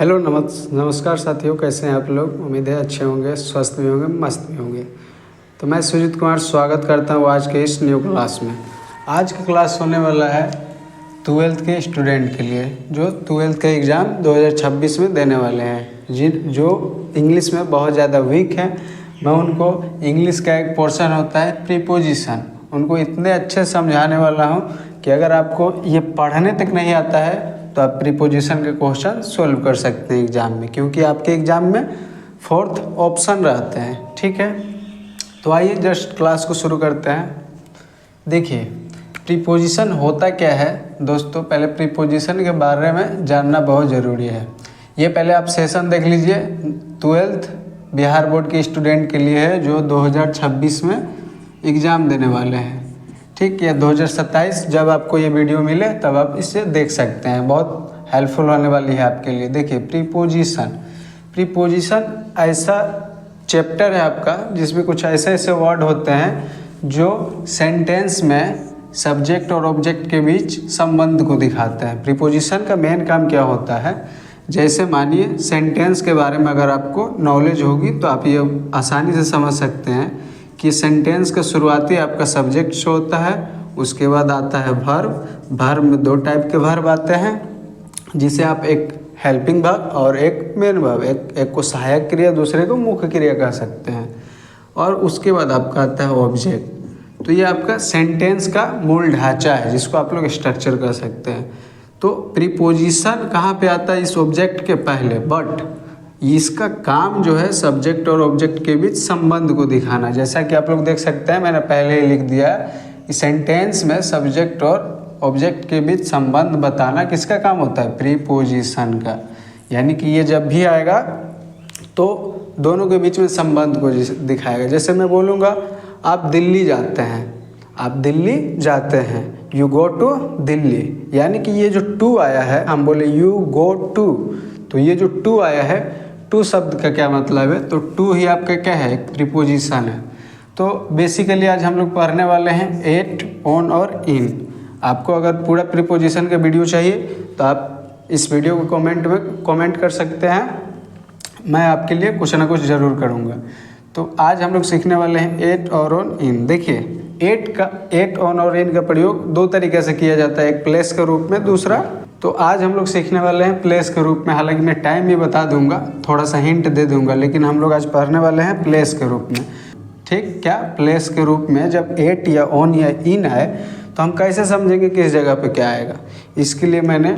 Hello नमस्कार साथियों, कैसे हैं आप लोग। उम्मीद है अच्छे होंगे, स्वस्थ भी होंगे, मस्त भी होंगे। तो मैं सुजीत कुमार स्वागत करता हूँ आज के इस न्यू क्लास में। आज का क्लास होने वाला है 12th के स्टूडेंट के लिए जो 12th का एग्ज़ाम 2026 में देने वाले हैं। जो इंग्लिश में बहुत ज़्यादा वीक हैं, मैं उनको इंग्लिश का एक पोर्शन होता है प्रीपोजिशन, उनको इतने अच्छे समझाने वाला हूँ कि अगर आपको ये पढ़ने तक नहीं आता है तो आप प्रीपोजिशन के क्वेश्चन सोल्व कर सकते हैं एग्ज़ाम में, क्योंकि आपके एग्ज़ाम में 4th ऑप्शन रहते हैं। ठीक है, तो आइए जस्ट क्लास को शुरू करते हैं। देखिए, प्रीपोजिशन होता क्या है दोस्तों। पहले प्रीपोजिशन के बारे में जानना बहुत ज़रूरी है। ये पहले आप सेशन देख लीजिए, 12th बिहार बोर्ड के स्टूडेंट के लिए है जो 2026 में एग्ज़ाम देने वाले हैं। ठीक, या 2027 जब आपको ये वीडियो मिले तब आप इसे देख सकते हैं, बहुत हेल्पफुल होने वाली है आपके लिए। देखिए, प्रीपोजिशन ऐसा चैप्टर है आपका जिसमें कुछ ऐसे ऐसे वर्ड होते हैं जो सेंटेंस में सब्जेक्ट और ऑब्जेक्ट के बीच संबंध को दिखाते हैं। प्रीपोजिशन का मेन काम क्या होता है, जैसे मानिए सेंटेंस के बारे में अगर आपको नॉलेज होगी तो आप ये आसानी से समझ सकते हैं कि सेंटेंस का शुरुआती आपका सब्जेक्ट शो होता है, उसके बाद आता है वर्ब में 2 टाइप के वर्ब आते हैं, जिसे आप एक हेल्पिंग वर्ब और एक मेन वर्ब, एक को सहायक क्रिया, दूसरे को मुख्य क्रिया कह सकते हैं। और उसके बाद आपका आता है ऑब्जेक्ट। तो ये आपका सेंटेंस का मूल ढांचा है जिसको आप लोग स्ट्रक्चर कर सकते हैं। तो प्रीपोजिशन कहाँ पे आता है, इस ऑब्जेक्ट के पहले, बट इसका काम जो है सब्जेक्ट और ऑब्जेक्ट के बीच संबंध को दिखाना। जैसा कि आप लोग देख सकते हैं, मैंने पहले ही लिख दिया, इस सेंटेंस में सब्जेक्ट और ऑब्जेक्ट के बीच संबंध बताना किसका काम होता है, प्रीपोजिशन का। यानी कि ये जब भी आएगा तो दोनों के बीच में संबंध को दिखाएगा। जैसे मैं बोलूँगा आप दिल्ली जाते हैं, आप दिल्ली जाते हैं, यू गो टू दिल्ली, यानी कि ये जो टू आया है, हम बोले यू गो टू, तो ये जो टू आया है, टू शब्द का क्या मतलब है, तो टू ही आपका क्या है, एक प्रीपोजिशन है। तो बेसिकली आज हम लोग पढ़ने वाले हैं एट, ऑन और इन। आपको अगर पूरा प्रीपोजिशन का वीडियो चाहिए तो आप इस वीडियो को कमेंट कर सकते हैं, मैं आपके लिए कुछ ना कुछ ज़रूर करूँगा। तो आज हम लोग सीखने वाले हैं एट और ऑन इन। देखिए, एट, ऑन और इन का प्रयोग 2 तरीके से किया जाता है, एक प्लेस के रूप में, दूसरा तो आज हम लोग सीखने वाले हैं प्लेस के रूप में। हालांकि मैं टाइम भी बता दूंगा, थोड़ा सा हिंट दे दूंगा, लेकिन हम लोग आज पढ़ने वाले हैं प्लेस के रूप में। ठीक, क्या प्लेस के रूप में जब एट या ऑन या इन आए तो हम कैसे समझेंगे किस जगह पे क्या आएगा। इसके लिए मैंने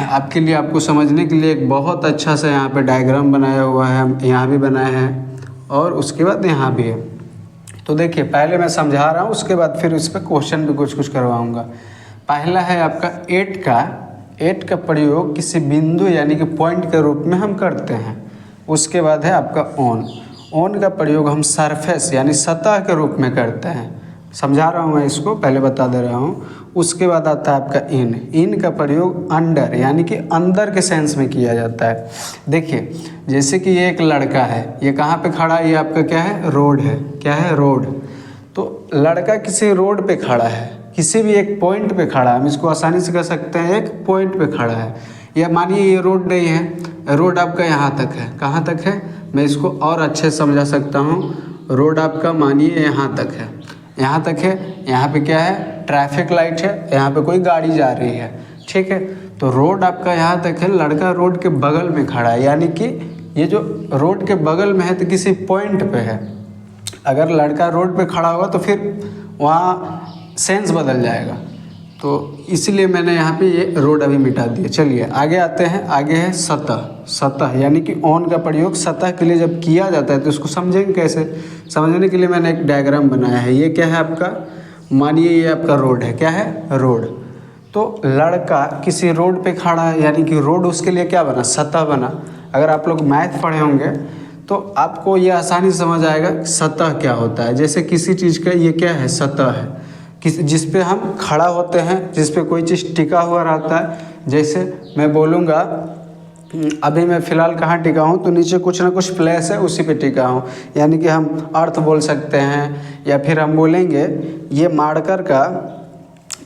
आपके लिए, आपको समझने के लिए एक बहुत अच्छा सा यहाँ पे डायग्राम बनाया हुआ है, यहाँ भी बनाया है और उसके बाद यहाँ भी है। तो देखिए, पहले मैं समझा रहा हूँ, उसके बाद फिर इस पर क्वेश्चन भी कुछ करवाऊँगा। पहला है आपका एट का प्रयोग किसी बिंदु यानी कि पॉइंट के रूप में हम करते हैं। उसके बाद है आपका ऑन का प्रयोग हम सरफेस यानी सतह के रूप में करते हैं। समझा रहा हूँ मैं, इसको पहले बता दे रहा हूँ। उसके बाद आता है आपका इन का प्रयोग अंडर यानी कि अंदर के सेंस में किया जाता है। देखिए, जैसे कि ये एक लड़का है, ये कहाँ पे खड़ा है, ये आपका क्या है, रोड है। क्या है, रोड। तो लड़का किसी रोड पे खड़ा है, किसी भी एक पॉइंट पे खड़ा है, हम इसको आसानी से कह सकते हैं एक पॉइंट पे खड़ा है। या मानिए ये रोड नहीं है, रोड आपका यहाँ तक है। कहाँ तक है, मैं इसको और अच्छे से समझा सकता हूँ। रोड आपका मानिए यहाँ तक है, यहाँ तक है। यहाँ पे क्या है, ट्रैफिक लाइट है, यहाँ पे कोई गाड़ी जा रही है। ठीक है, तो रोड आपका यहाँ तक है, लड़का रोड के बगल में खड़ा है, यानी कि ये जो रोड के बगल में है तो किसी पॉइंट पे है। अगर लड़का रोड पे खड़ा होगा तो फिर वहाँ सेंस बदल जाएगा, तो इसलिए मैंने यहाँ पे ये रोड अभी मिटा दिया। चलिए आगे आते हैं। आगे है सतह यानी कि ऑन का प्रयोग सतह के लिए जब किया जाता है तो इसको समझेंगे कैसे। समझने के लिए मैंने एक डायग्राम बनाया है। ये क्या है आपका, मानिए ये आपका रोड है। क्या है, रोड। तो लड़का किसी रोड पे खड़ा है, यानी कि रोड उसके लिए क्या बना, सतह बना। अगर आप लोग मैथ पढ़े होंगे तो आपको ये आसानी से समझ आएगा सतह क्या होता है। जैसे किसी चीज़ का ये क्या है, सतह है, जिस पे हम खड़ा होते हैं, जिस पे कोई चीज़ टिका हुआ रहता है। जैसे मैं बोलूँगा, अभी मैं फ़िलहाल कहाँ टिका हूँ, तो नीचे कुछ ना कुछ प्लेस है, उसी पे टिका हूँ। यानी कि हम अर्थ बोल सकते हैं, या फिर हम बोलेंगे ये मार्कर का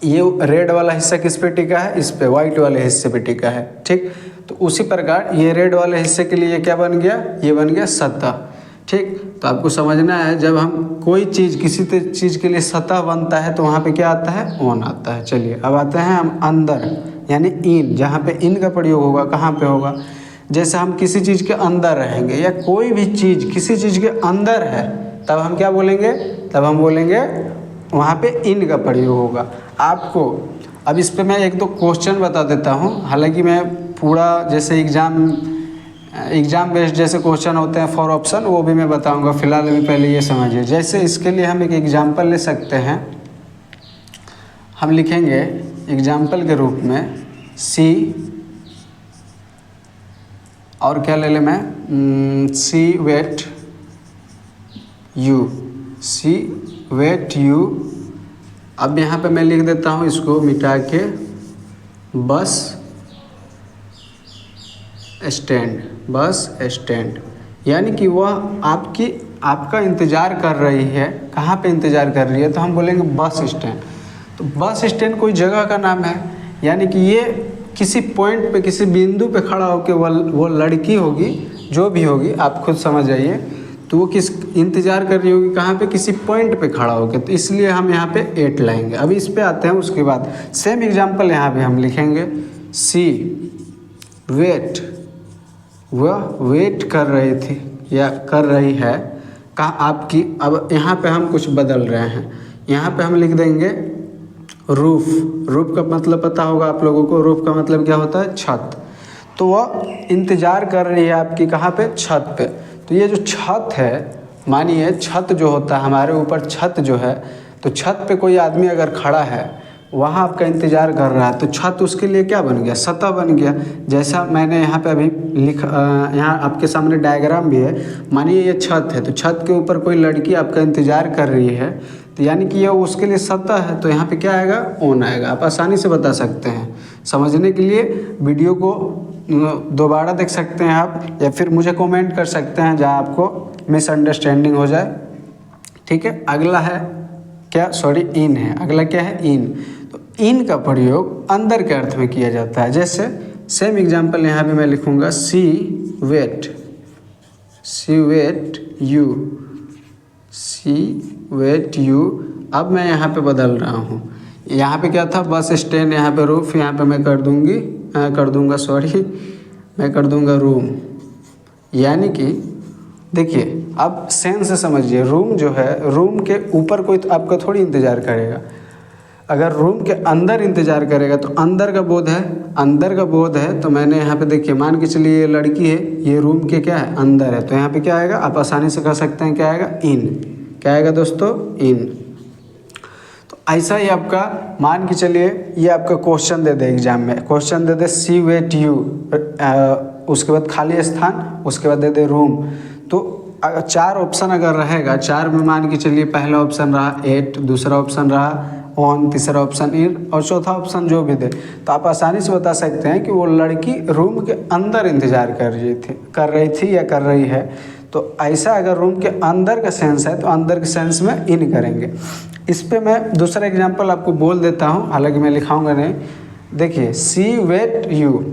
ये रेड वाला हिस्सा किस पे टिका है, इस पे वाइट वाले हिस्से पे टिका है। ठीक, तो उसी प्रकार ये रेड वाले हिस्से के लिए क्या बन गया, ये बन गया सतह। ठीक, तो आपको समझना है जब हम कोई चीज़ किसी चीज़ के लिए सतह बनता है तो वहाँ पे क्या आता है, ऑन आता है। चलिए अब आते हैं हम अंदर, यानी इन, जहाँ पे इन का प्रयोग होगा कहाँ पे होगा, जैसे हम किसी चीज़ के अंदर रहेंगे या कोई भी चीज़ किसी चीज़ के अंदर है तब हम क्या बोलेंगे, तब हम बोलेंगे वहाँ पे इन का प्रयोग होगा। आपको अब इस पे मैं एक दो क्वेश्चन बता देता हूँ, हालांकि मैं पूरा जैसे एग्ज़ाम बेस्ड जैसे क्वेश्चन होते हैं फॉर ऑप्शन वो भी मैं बताऊंगा, फिलहाल अभी पहले ये समझिए। जैसे इसके लिए हम एक एग्जांपल ले सकते हैं, हम लिखेंगे एग्जांपल के रूप में सी, और क्या ले मैं, C wait U, C wait U. अब यहाँ पे मैं लिख देता हूँ इसको मिटा के बस स्टैंड, बस स्टैंड, यानी कि वह आपका इंतज़ार कर रही है। कहाँ पे इंतज़ार कर रही है, तो हम बोलेंगे बस स्टैंड। तो बस स्टैंड कोई जगह का नाम है, यानी कि ये किसी पॉइंट पे, किसी बिंदु पे खड़ा होकर वो लड़की होगी, जो भी होगी आप खुद समझ जाइए, तो वो किस इंतज़ार कर रही होगी, कहाँ पे, किसी पॉइंट पे खड़ा होकर। तो इसलिए हम यहाँ पे एट लाएंगे। अभी इस पे आते हैं, उसके बाद सेम एग्जांपल यहाँ पे हम लिखेंगे सी वेट, वह वेट कर रही थी या कर रही है कहाँ आपकी। अब यहाँ पे हम कुछ बदल रहे हैं, यहाँ पे हम लिख देंगे रूफ। रूफ का मतलब पता होगा आप लोगों को, रूफ का मतलब क्या होता है, छत। तो वह इंतज़ार कर रही है आपकी कहाँ पे, छत पे। तो ये जो छत है, मानिए छत जो होता है हमारे ऊपर, छत जो है, तो छत पे कोई आदमी अगर खड़ा है वहाँ आपका इंतज़ार कर रहा है, तो छत उसके लिए क्या बन गया, सतह बन गया। जैसा मैंने यहाँ पे अभी यहाँ आपके सामने डायग्राम भी है, मानिए ये छत है, तो छत के ऊपर कोई लड़की आपका इंतज़ार कर रही है, तो यानी कि यह उसके लिए सतह है, तो यहाँ पे क्या आएगा, ऑन आएगा। आप आसानी से बता सकते हैं। समझने के लिए वीडियो को दोबारा देख सकते हैं आप, या फिर मुझे कमेंट कर सकते हैं जहाँ आपको मिसअंडरस्टैंडिंग हो जाए। ठीक है, अगला है क्या, सॉरी इन है, अगला क्या है, इन। तो इन का प्रयोग अंदर के अर्थ में किया जाता है। जैसे सेम एग्जांपल यहाँ भी मैं लिखूँगा C weight, C wait U, C wait U. अब मैं यहाँ पे बदल रहा हूँ, यहाँ पे क्या था, बस स्टैंड, यहाँ पे रूफ, यहाँ पे मैं कर दूँगा रूम। यानी कि देखिए अब सेंस से समझिए, रूम जो है, रूम के ऊपर कोई तो आपका थोड़ी इंतज़ार करेगा। अगर रूम के अंदर इंतज़ार करेगा तो अंदर का बोध है, अंदर का बोध है। तो मैंने यहाँ पे देखिए, मान के चलिए ये लड़की है, ये रूम के क्या है, अंदर है, तो यहाँ पे क्या आएगा, आप आसानी से कह सकते हैं क्या आएगा, इन। क्या आएगा दोस्तों, इन। तो ऐसा ही आपका मान के चलिए ये आपका क्वेश्चन दे दे एग्जाम में, क्वेश्चन दे दे सी वेट यू, उसके बाद खाली स्थान, उसके बाद दे दे रूम। तो चार ऑप्शन अगर रहेगा, चार में मान के चलिए पहला ऑप्शन रहा एट, दूसरा ऑप्शन रहा ऑन, तीसरा ऑप्शन इन, और चौथा ऑप्शन जो भी दे, तो आप आसानी से बता सकते हैं कि वो लड़की रूम के अंदर इंतज़ार कर रही थी या कर रही है। तो ऐसा अगर रूम के अंदर का सेंस है तो अंदर के सेंस में इन करेंगे। इस पे मैं दूसरा एग्जांपल आपको बोल देता हूँ, हालांकि मैं लिखाऊंगा नहीं। देखिए सी वेट यू,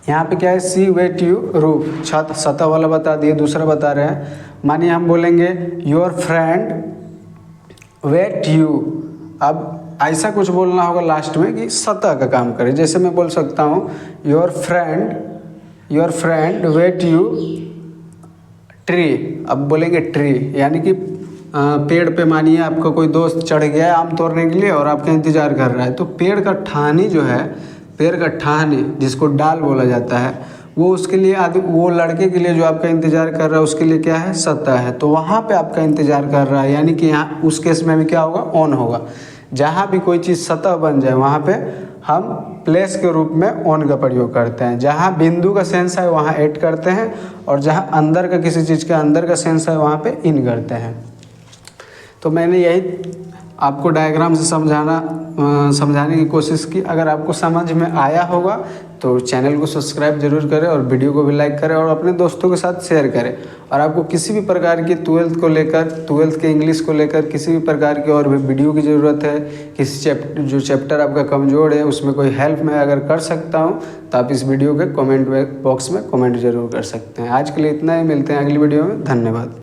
यहाँ पे क्या है, सी वेट यू रूफ, छत, सतह वाला बता दिए। दूसरा बता रहे हैं, मानिए हम बोलेंगे योर फ्रेंड वेट यू। अब ऐसा कुछ बोलना होगा लास्ट में कि सतह का काम करे। जैसे मैं बोल सकता हूँ your friend wait you tree. अब बोलेंगे ट्री, यानी कि पेड़ पे मानिए आपका कोई दोस्त चढ़ गया है आम तोड़ने के लिए और आपका इंतज़ार कर रहा है, तो पेड़ का टहनी जो है, पेड़ का टहनी जिसको डाल बोला जाता है, वो उसके लिए वो लड़के के लिए जो आपका इंतज़ार कर रहा है उसके लिए क्या है, सतह है। तो वहाँ पे आपका इंतज़ार कर रहा है, यानी कि यहाँ उस केस में भी क्या होगा, ऑन होगा। जहाँ भी कोई चीज़ सतह बन जाए वहाँ पे हम प्लेस के रूप में ऑन का प्रयोग करते हैं। जहाँ बिंदु का सेंस है वहाँ एट करते हैं, और जहाँ अंदर का किसी चीज़ के अंदर का सेंस है वहाँ पे इन करते हैं। तो मैंने यही आपको डायग्राम से समझाने की कोशिश की। अगर आपको समझ में आया होगा तो चैनल को सब्सक्राइब जरूर करें और वीडियो को भी लाइक करें और अपने दोस्तों के साथ शेयर करें। और आपको किसी भी प्रकार की ट्वेल्थ के इंग्लिश को लेकर किसी भी प्रकार की और भी वीडियो की ज़रूरत है, किसी जो चैप्टर आपका कमज़ोर है उसमें कोई हेल्प मैं अगर कर सकता हूँ तो आप इस वीडियो के कमेंट बॉक्स में कमेंट जरूर कर सकते हैं। आज के लिए इतना ही, मिलते हैं अगली वीडियो में। धन्यवाद।